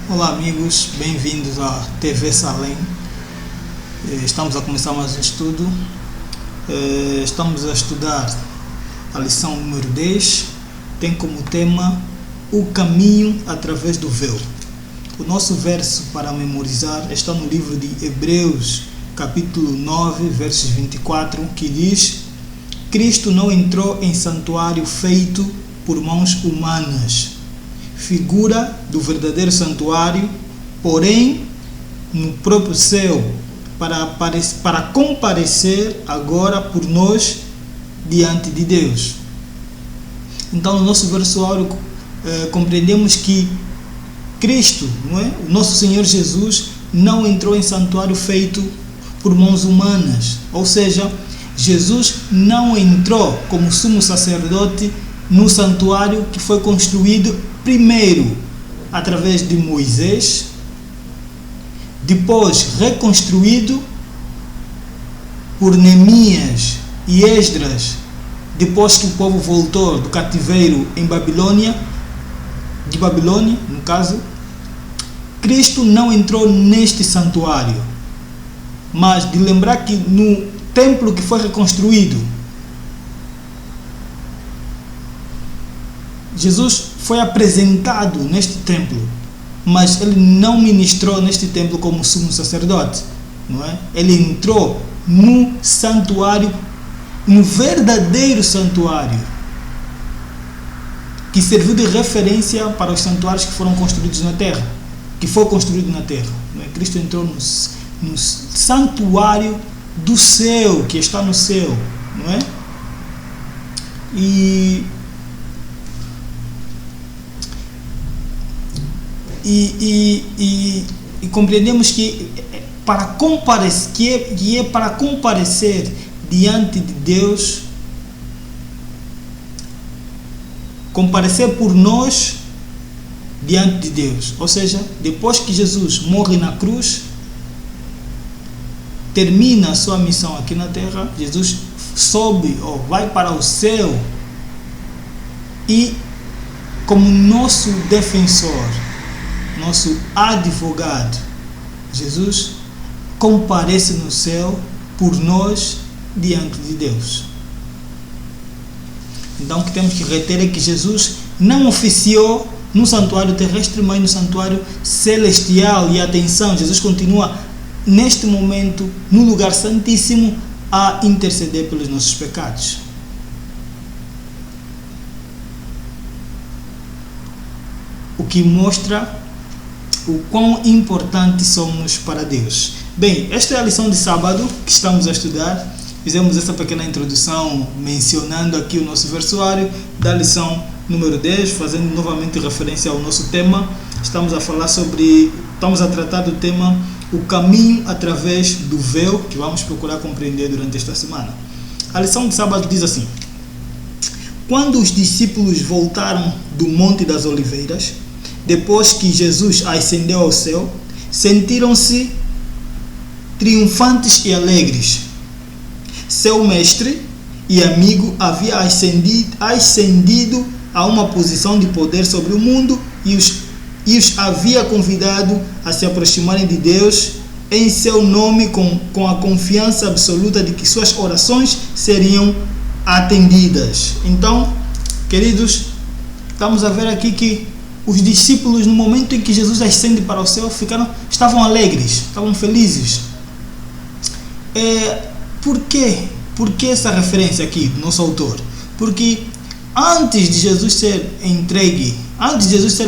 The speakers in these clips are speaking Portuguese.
Olá amigos, bem-vindos à TV Salem. Estamos a começar mais um estudo. Estamos a estudar a lição número 10. Tem como tema o caminho através do véu. O nosso verso para memorizar está no livro de Hebreus, capítulo 9, versos 24, que diz: Cristo não entrou em santuário feito por mãos humanas, figura do verdadeiro santuário, porém no próprio céu, para comparecer agora por nós diante de Deus. Então, no nosso verso áureo, compreendemos que Cristo, não é? O nosso Senhor Jesus, não entrou em santuário feito por mãos humanas, ou seja, Jesus não entrou como sumo sacerdote no santuário que foi construído primeiro através de Moisés, depois reconstruído por Neemias e Esdras, depois que o povo voltou do cativeiro em Babilônia, no caso. Cristo não entrou neste santuário, mas de lembrar que no templo que foi reconstruído, Jesus foi apresentado neste templo, mas ele não ministrou neste templo como sumo sacerdote, não é? Ele entrou no santuário, no verdadeiro santuário, que serviu de referência para os santuários que foram construídos na terra, que foi construído na terra, não é? Cristo entrou no santuário do céu, que está no céu, não é? E compreendemos que para comparecer diante de Deus, comparecer por nós diante de Deus, ou seja, depois que Jesus morre na cruz, termina a sua missão aqui na terra, Jesus sobe ou vai para o céu e, como nosso defensor, nosso advogado, Jesus comparece no céu por nós diante de Deus. Então, o que temos que reter é que Jesus não oficiou no santuário terrestre, mas no santuário celestial. E atenção, Jesus continua neste momento no lugar santíssimo a interceder pelos nossos pecados. O que mostra o quão importante somos para Deus. Bem, esta é a lição de sábado que estamos a estudar. Fizemos essa pequena introdução mencionando aqui o nosso versuário da lição número 10, fazendo novamente referência ao nosso tema. Estamos a tratar do tema o caminho através do véu, que vamos procurar compreender durante esta semana. A lição de sábado diz assim: quando os discípulos voltaram do Monte das Oliveiras, depois que Jesus ascendeu ao céu, sentiram-se triunfantes e alegres. Seu mestre e amigo havia ascendido a uma posição de poder sobre o mundo e os havia convidado a se aproximarem de Deus em seu nome com a confiança absoluta de que suas orações seriam atendidas. Então, queridos, estamos a ver aqui que os discípulos, no momento em que Jesus ascende para o céu, estavam alegres, estavam felizes. Por quê? Por que essa referência aqui do nosso autor? Porque antes de Jesus ser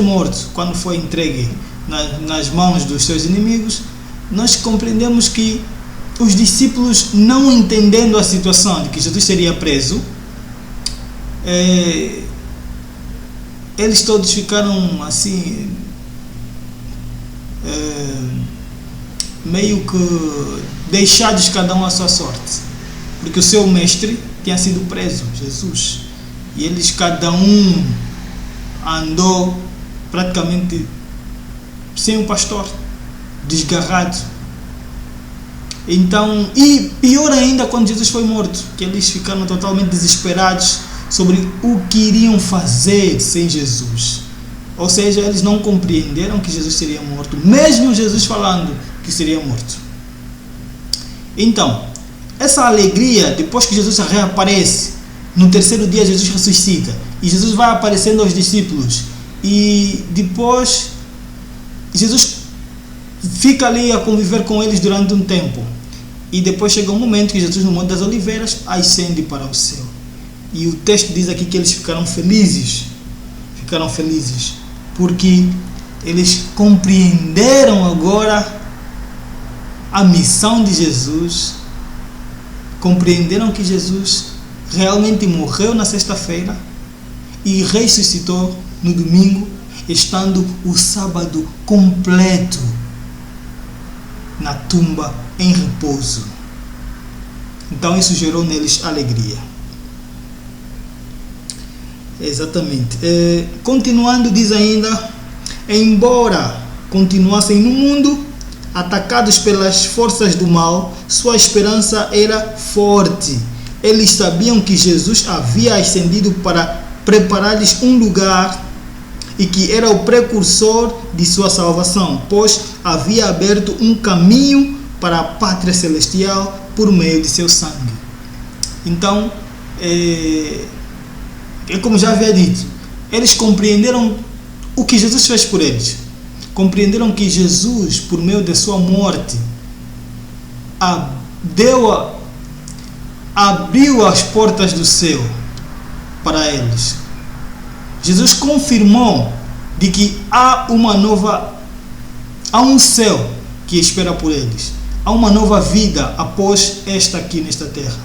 morto, quando foi entregue nas mãos dos seus inimigos, nós compreendemos que os discípulos, não entendendo a situação de que Jesus seria preso, eles todos ficaram assim, meio que deixados cada um à sua sorte, porque o seu mestre tinha sido preso, Jesus, e eles cada um andou praticamente sem um pastor, desgarrado. Então, e pior ainda quando Jesus foi morto, que eles ficaram totalmente desesperados sobre o que iriam fazer sem Jesus. Ou seja, eles não compreenderam que Jesus seria morto, mesmo Jesus falando que seria morto. Então, essa alegria, depois que Jesus reaparece, no terceiro dia Jesus ressuscita, e Jesus vai aparecendo aos discípulos, e depois Jesus fica ali a conviver com eles durante um tempo, e depois chega um momento que Jesus, no Monte das Oliveiras, ascende para o céu. E o texto diz aqui que eles ficaram felizes, porque eles compreenderam agora a missão de Jesus, compreenderam que Jesus realmente morreu na sexta-feira e ressuscitou no domingo, estando o sábado completo na tumba em repouso. Então isso gerou neles alegria. Exatamente. Continuando, diz ainda: embora continuassem no mundo, atacados pelas forças do mal, sua esperança era forte. Eles sabiam que Jesus havia ascendido para preparar-lhes um lugar e que era o precursor de sua salvação, pois havia aberto um caminho para a pátria celestial por meio de seu sangue. Então, como já havia dito, eles compreenderam o que Jesus fez por eles. Compreenderam que Jesus, por meio de sua morte, abriu as portas do céu para eles. Jesus confirmou de que há um céu que espera por eles. Há uma nova vida após esta aqui nesta terra.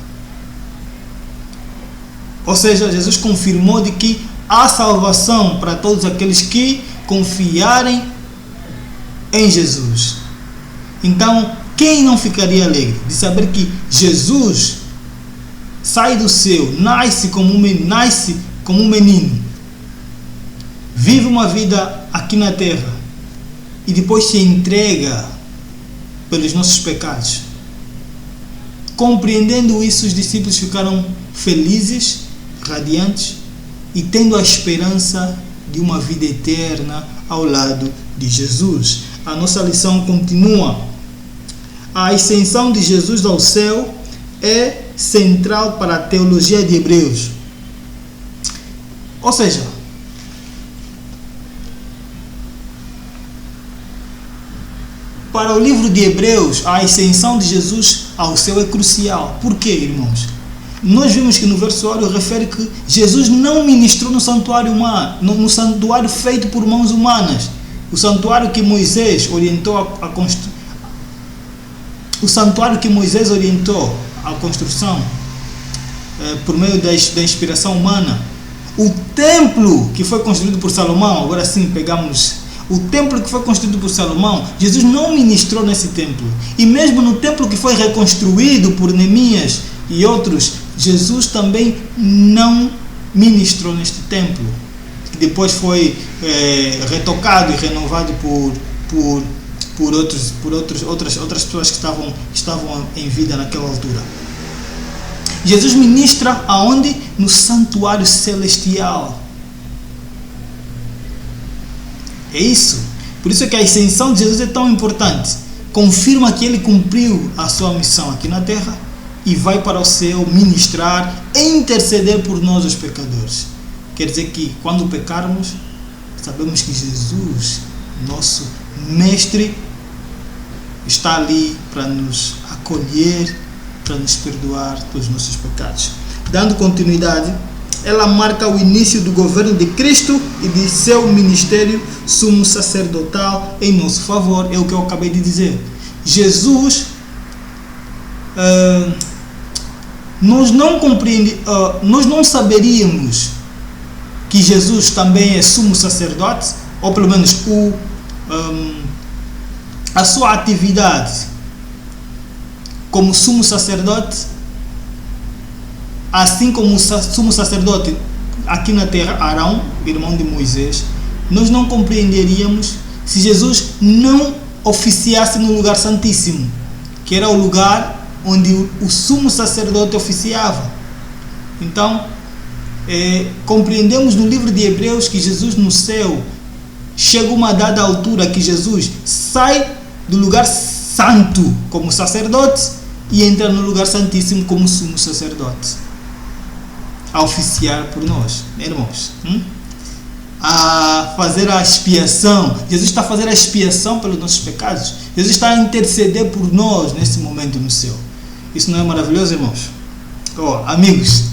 Ou seja, Jesus confirmou de que há salvação para todos aqueles que confiarem em Jesus. Então, quem não ficaria alegre de saber que Jesus sai do céu, nasce como um menino, vive uma vida aqui na terra e depois se entrega pelos nossos pecados? Compreendendo isso, os discípulos ficaram felizes, radiantes e tendo a esperança de uma vida eterna ao lado de Jesus. A nossa lição continua. A ascensão de Jesus ao céu é central para a teologia de Hebreus. Ou seja, para o livro de Hebreus, a ascensão de Jesus ao céu é crucial. Por quê, irmãos? Nós vimos que no versuário refere que Jesus não ministrou no santuário humano, no santuário feito por mãos humanas. O santuário que Moisés orientou a construir. O santuário que Moisés orientou a construção por meio da inspiração humana. O templo que foi construído por Salomão, agora sim pegamos o templo que foi construído por Salomão, Jesus não ministrou nesse templo. E mesmo no templo que foi reconstruído por Neemias e outros, Jesus também não ministrou neste templo, que depois foi retocado e renovado por outras pessoas que estavam em vida naquela altura. Jesus ministra aonde? No santuário celestial. É isso. Por isso é que a ascensão de Jesus é tão importante. Confirma que ele cumpriu a sua missão aqui na terra e vai para o céu ministrar e interceder por nós, os pecadores. Quer dizer que quando pecarmos, sabemos que Jesus, nosso mestre, está ali para nos acolher, para nos perdoar dos nossos pecados. Dando continuidade, ela marca o início do governo de Cristo e de seu ministério sumo sacerdotal em nosso favor. É o que eu acabei de dizer. Jesus, nós não saberíamos que Jesus também é sumo sacerdote, ou pelo menos a sua atividade como sumo sacerdote, assim como o sumo sacerdote aqui na terra, Arão, irmão de Moisés, nós não compreenderíamos se Jesus não oficiasse no lugar santíssimo, que era o lugar onde o sumo sacerdote oficiava. Então, compreendemos no livro de Hebreus que Jesus no céu chega uma dada altura que Jesus sai do lugar santo como sacerdote e entra no lugar santíssimo como sumo sacerdote, a oficiar por nós, irmãos, a fazer a expiação. Jesus está a fazer a expiação pelos nossos pecados. Jesus está a interceder por nós nesse momento no céu. Isso não é maravilhoso, irmãos? Amigos,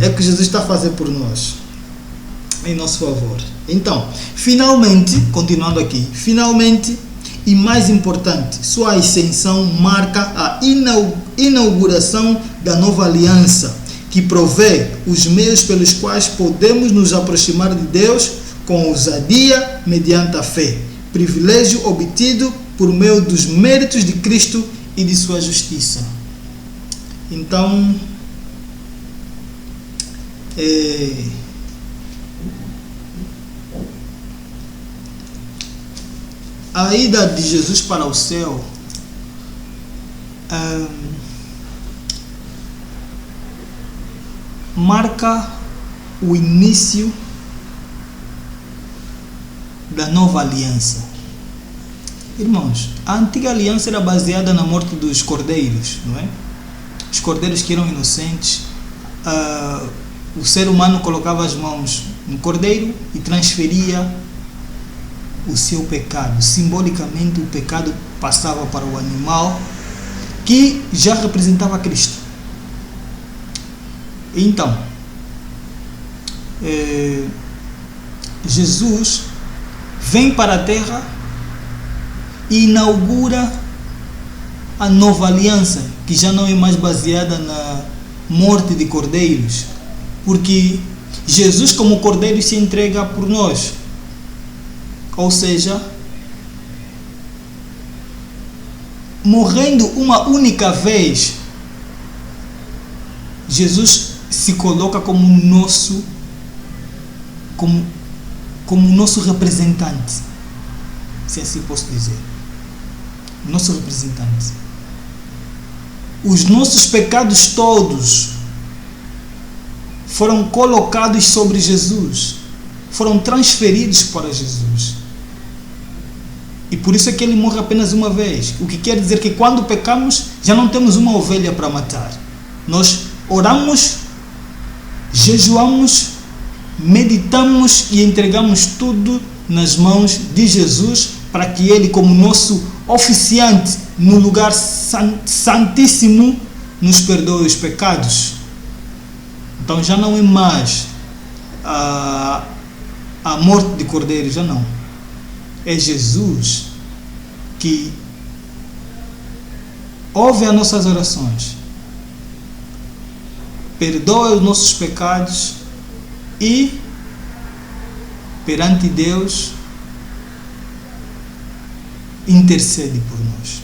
é o que Jesus está a fazer por nós, em nosso favor. Então, finalmente, continuando aqui, finalmente e mais importante, sua ascensão marca a inauguração da nova aliança, que provê os meios pelos quais podemos nos aproximar de Deus com ousadia mediante a fé, privilégio obtido por meio dos méritos de Cristo e de sua justiça. Então, a ida de Jesus para o céu marca o início da nova aliança. Irmãos, a antiga aliança era baseada na morte dos cordeiros, não é? Os cordeiros que eram inocentes, o ser humano colocava as mãos no cordeiro e transferia o seu pecado. Simbolicamente, o pecado passava para o animal, que já representava Cristo. Então, Jesus vem para a terra e inaugura a nova aliança, que já não é mais baseada na morte de cordeiros, porque Jesus, como cordeiro, se entrega por nós. Ou seja, morrendo uma única vez, Jesus se coloca como nosso representante, se assim posso dizer. Nosso representante. Os nossos pecados todos foram colocados sobre Jesus, foram transferidos para Jesus. E por isso é que ele morre apenas uma vez. O que quer dizer que quando pecamos, já não temos uma ovelha para matar. Nós oramos, jejuamos, meditamos e entregamos tudo nas mãos de Jesus, para que ele, como nosso oficiante no lugar santíssimo, nos perdoe os pecados. Então já não é mais a morte de cordeiro, já não. É Jesus que ouve as nossas orações, perdoa os nossos pecados e, perante Deus, intercede por nós.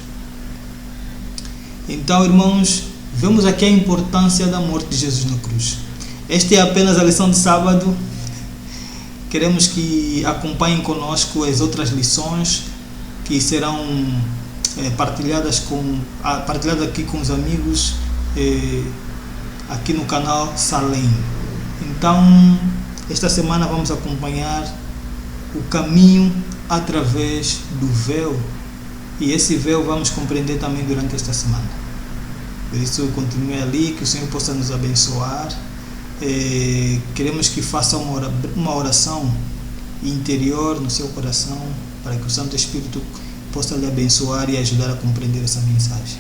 Então, irmãos, vemos aqui a importância da morte de Jesus na cruz. Esta é apenas a lição de sábado. Queremos que acompanhem conosco as outras lições que serão partilhadas aqui com os amigos aqui no canal Salem. Então, esta semana vamos acompanhar o caminho através do véu, e esse véu vamos compreender também durante esta semana. Por isso, continue ali, que o Senhor possa nos abençoar. Queremos que faça uma oração interior no seu coração, para que o Santo Espírito possa lhe abençoar e ajudar a compreender essa mensagem.